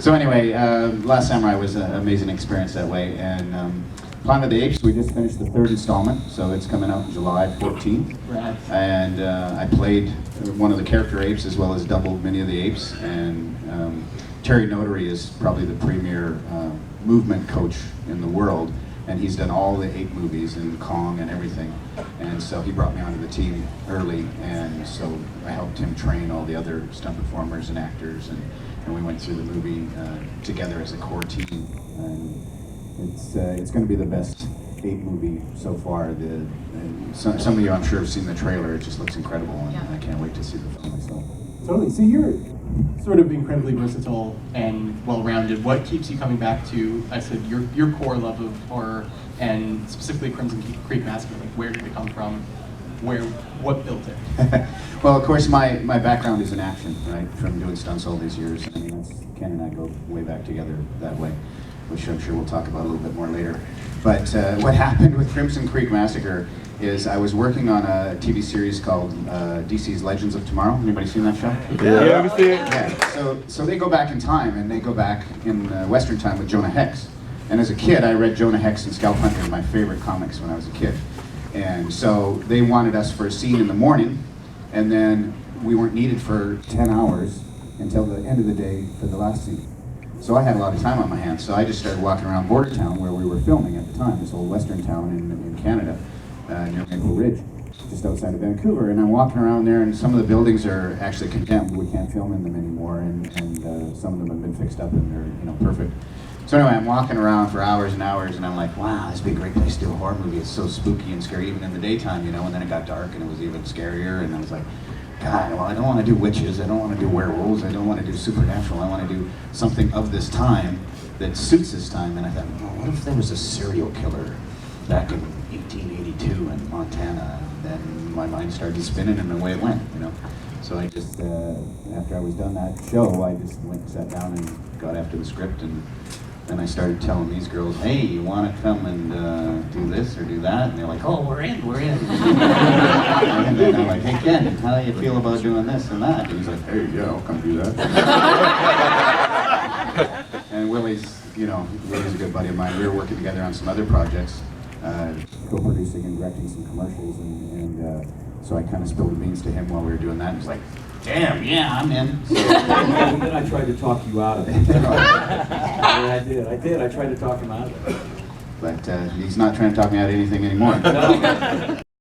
So anyway, Last Samurai was an amazing experience that way, and Planet of the Apes, we just finished the third installment, so it's coming out July 14th. Right. And I played one of the character apes as well as doubled many of the apes, and Terry Notary is probably the premier movement coach in the world, and he's done all the ape movies and Kong and everything, and so he brought me onto the team early, and so I helped him train all the other stunt performers and actors, and we went through the movie together as a core team, and it's going to be the best ape movie so far. Some of you, I'm sure, have seen the trailer. It just looks incredible, and I can't wait to see the film myself. Totally. So you're sort of incredibly versatile and well-rounded. What keeps you coming back to, I said, your core love of horror, and specifically Crimson Creek Massacre? Like, where did it come from? What built it? Well, of course, my background is in action, right? From doing stunts all these years. I mean, Ken and I go way back together that way, which I'm sure we'll talk about a little bit more later. But what happened with Crimson Creek Massacre is I was working on a TV series called DC's Legends of Tomorrow. Anybody seen that show? Yeah, we see it. Yeah. So they go back in time, and they go back in Western time with Jonah Hex. And as a kid, I read Jonah Hex and Scalp Hunter, my favorite comics when I was a kid. And so they wanted us for a scene in the morning, and then we weren't needed for 10 hours until the end of the day for the last scene. So I had a lot of time on my hands, so I just started walking around Bordertown, where we were filming at the time, this old western town in Canada, near Maple Ridge, just outside of Vancouver. And I'm walking around there, and some of the buildings are actually condemned. We can't film in them anymore, and some of them have been fixed up, and they're perfect. So anyway, I'm walking around for hours and hours, and I'm like, wow, this would be a great place to do a horror movie. It's so spooky and scary, even in the daytime, and then it got dark, and it was even scarier, and I was like, God, well, I don't want to do witches, I don't want to do werewolves, I don't want to do supernatural, I want to do something of this time that suits this time. And I thought, well, what if there was a serial killer back in 1882 in Montana? And then my mind started spinning, and away it went, So I just, after I was done that show, I just went and sat down and got after the script, and then I started telling these girls, hey, you want to come and do this or do that? And they're like, oh, we're in. And then I'm like, hey, Ken, how do you feel about doing this and that? And he's like, hey, yeah, I'll come do that. And Willie's a good buddy of mine. We were working together on some other projects, co-producing and directing some commercials, and so I kind of spilled the beans to him while we were doing that. And he's like, damn, yeah, I'm in. So, And then I tried to talk you out of it. Yeah, I did. I tried to talk him out of it. But he's not trying to talk me out of anything anymore. No.